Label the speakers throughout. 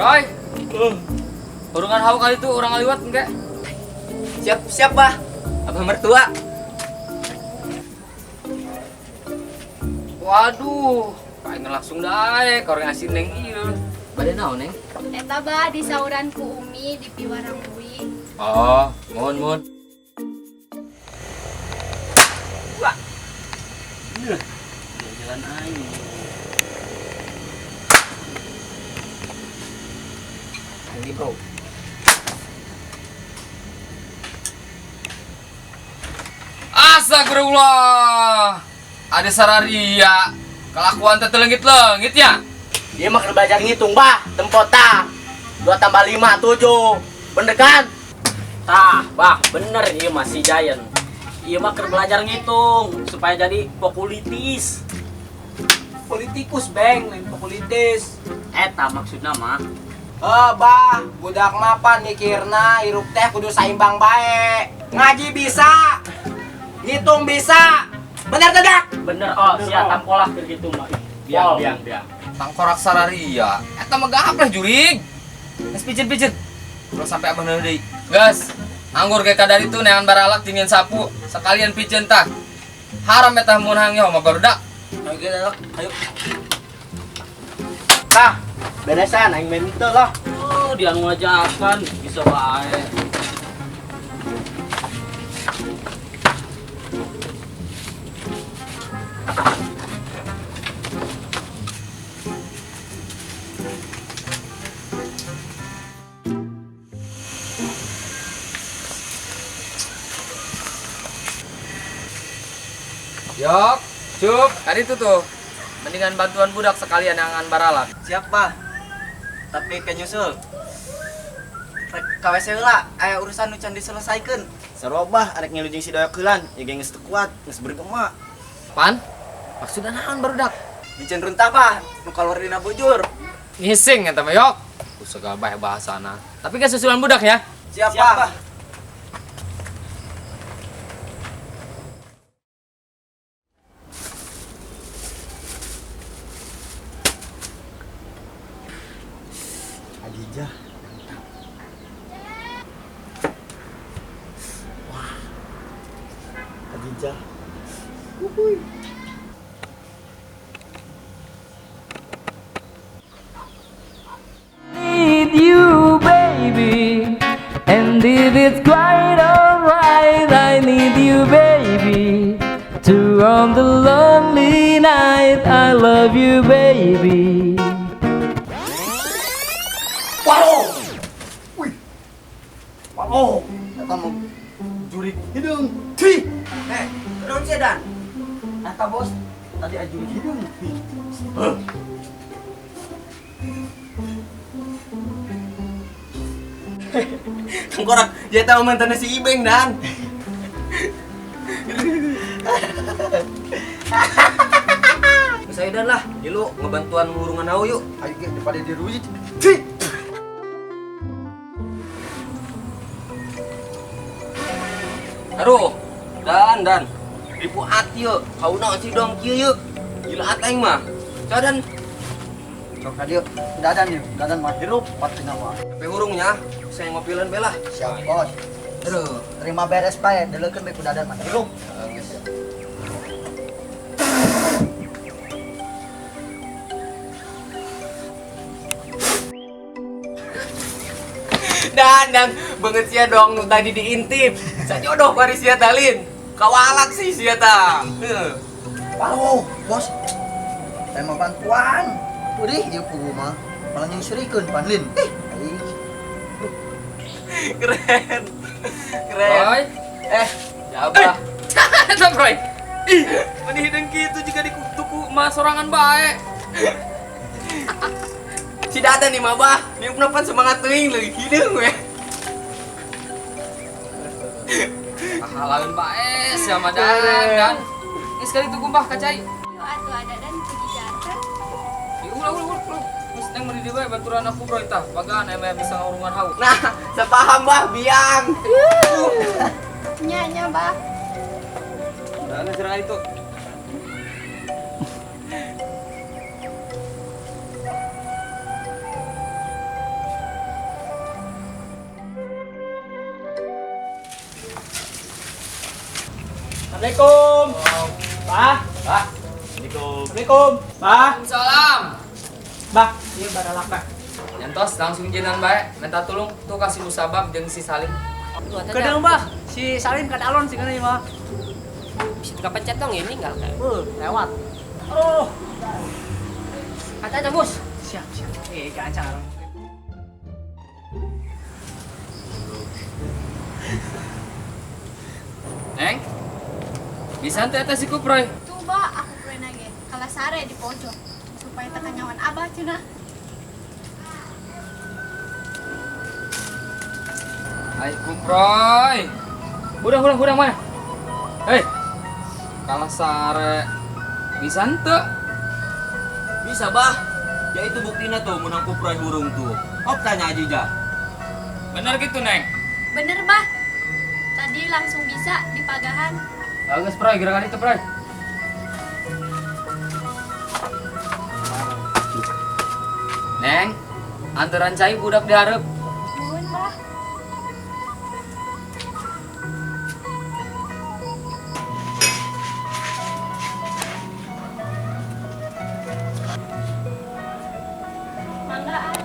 Speaker 1: Roy, urungan hawa kali itu orang ngaliwat enggak?
Speaker 2: Siap bah, abah mertua.
Speaker 1: Waduh, pengen langsung daek orang ngasih neng ieu. Bade naon neng?
Speaker 3: Eta bah di sauran ku Umi di Piwarangui.
Speaker 1: Oh, mohon.
Speaker 2: Wah. Jalan aing. Ini bro.
Speaker 1: Astagfirullah. Ada sararia. Kelakuan teh leungit-leungit ya.
Speaker 2: Dia mah keur belajar ngitung bah, tempota. 2 tambah 5 7. Bener kan?
Speaker 4: Tah, bah, bener ieu mah si Giant. Ieu mah keur belajar ngitung supaya jadi populitis.
Speaker 2: Politikus beng, lain populitis.
Speaker 4: Eta maksudna mah.
Speaker 2: Bah, budak mapan mikirna hirup teh kudu saimbang bae. Ngaji bisa. Ngitung bisa. Bener tidak?
Speaker 4: Bener oh, sia tampolah keur kitu mah. Biang.
Speaker 1: Tangkorak sararia. Eta mah gahap lah jurig. Geus pijeun. Kalau sampai abah neuleuh deui. Gas, anggur ge kadar itu neangan baralak dingin sapu, sekalian pijeun tah. Haram eta mun hangnya mah barudak.
Speaker 2: Ayo kita ayo. Tah, beresan aing main itu lah.
Speaker 4: Oh, dia ngajakan bisa bae.
Speaker 1: Yok, cup, tadi itu tuh. Mendingan bantuan budak sekalian angan baralak.
Speaker 2: Siapa? Tapi ke nyusul. KWC lah, aya urusan nu can diselesaikeun. Sarobah arek ngilujeng si doyokeulan, ya geng geus teu kuat, geus bergema.
Speaker 1: Pan? Maksudna naon barudak?
Speaker 2: Dicen runtah bah, nu kalor dina bujur.
Speaker 1: Ngising eta mah yok. Usah bae bahasana. Tapi kan susulan budak ya.
Speaker 2: Siapa? Adijah. Wah. Adijah. Uhuy.
Speaker 5: Need you, baby, and if it's quite alright, I need you, baby, to on the lonely night. I love you, baby.
Speaker 2: Oh, eta mah jurig hidung. Ti. Naon sia dan? Eta bos, tadi jurig hidung. Tengkorak, dia tahu mantannya si Ibeng dan. Saya dan lah, lu ngebantuan ngurungan hau yuk. Ayo daripada diruji. Ti. Aduh, dan ribu hati yuk, kau nak si dong kieu yuk, gila aing mah, cadan,
Speaker 6: Sok dia dadan mah hirup patina mah.
Speaker 2: pe hurungnya, saya ngopilan belah.
Speaker 6: Siap bos.
Speaker 2: Aduh,
Speaker 6: Terima beres bae, deleukeun bae ku dadan mah hirup.
Speaker 2: dan banget sia dong nu tadi diintip, sajodoh bari sia talin, kawalak sih sia ta.
Speaker 6: Wow, bos. Saya mau bantuan. Udih, ieu pugu mah. Malah nyusurikeun panlin. Aing.
Speaker 2: Keren.
Speaker 1: Roy,
Speaker 2: Siapa?
Speaker 1: eta Roy. Ih, meni hidung kitu jika di tuku mah sorangan bae.
Speaker 2: Si Dada nih mah bah, niup napan semangat teuing leuwih hidung we.
Speaker 1: Halalun bae sama dan. Ini sekali tuku mbah kacai.
Speaker 3: Yuk atuh ada dan pergi jatuh.
Speaker 1: Ulah. Geus neng meuni dieu bae baturan aku bro tah. Bagan eme bisa ngurungan hau.
Speaker 2: Nah, sepaham bah biang.
Speaker 3: Nya bah.
Speaker 1: Dan serang itu.
Speaker 4: Assalamualaikum. Bah.
Speaker 1: Bah.
Speaker 4: Assalamualaikum. Bah.
Speaker 1: Salam.
Speaker 4: Bah, ieu baralak bah.
Speaker 1: Nyantos langsung jenengan bae minta tolong tuh kasih musabab jeung si Salim.
Speaker 4: Kedeung bah, si Salim kada alon sih kana ieu mah.
Speaker 7: Bisa kepencet dong ini enggak kayak.
Speaker 4: Lewat. Aduh.
Speaker 7: Ada bos.
Speaker 4: Siap. Gancang.
Speaker 1: Neng. Bisa teh si Kuproy.
Speaker 3: Coba aku pernah lagi kalau sare di pojok supaya tekan nyawan abah cina.
Speaker 1: Hai Kuproy. Hudang mana? Hei. Kalah sare. Bisa teu?
Speaker 8: Bisa bah, ya itu buktinya tuh menang kuproy burung tuh. Oh tanya aja jah.
Speaker 1: Bener gitu, Neng.
Speaker 3: Bener bah. Tadi langsung bisa di pagahan.
Speaker 1: Bagus, Proy, gerakan itu, Proy. Neng, antaran cai budak diharap.
Speaker 3: Nuhun bah. Mangga ada.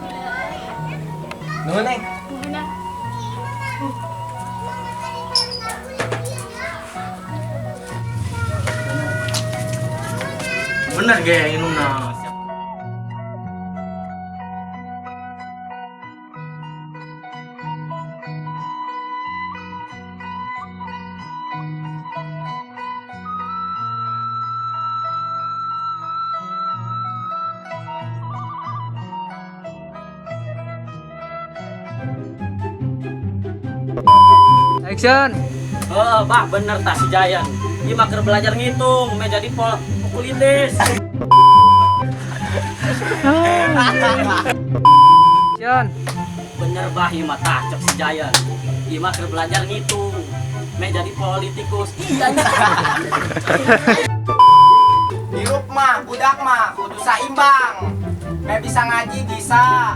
Speaker 2: Nuhun Neng.
Speaker 3: Nuhun ah.
Speaker 6: Bener ge inumna.
Speaker 4: Action. Bah, bener tah si Jayan. Ieu mah keur belajar ngitung, me jadi pokulitis. Action. Bener bah ieu mah tah cek si Jayan. Ieu mah keur belajar ngitung, me jadi politikus. Iya nya.
Speaker 2: Hirup mah, budak mah, kudu saimbang. Me bisa ngaji bisa.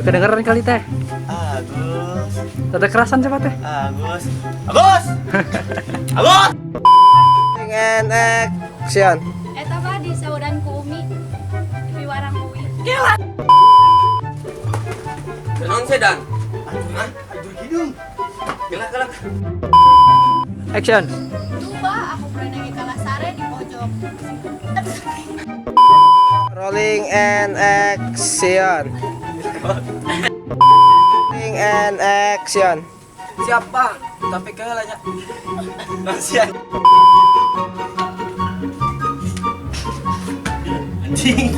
Speaker 4: Kedengeran kali teh.
Speaker 6: Agus.
Speaker 4: Ada kerasan coba teh.
Speaker 6: Agus. Agus. Agus.
Speaker 2: Dengan action.
Speaker 3: Eta bah di saudan ku Umi di Piwarang Uwi.
Speaker 8: Kenang sedan.
Speaker 6: Aduh hidung.
Speaker 8: Gelak.
Speaker 4: Action.
Speaker 3: Coba aku pernah lagi kalah sare di pojok.
Speaker 2: Rolling and action. Rolling and action.
Speaker 8: Siapa? Tapi kayaknya Nasian.
Speaker 6: Anjing.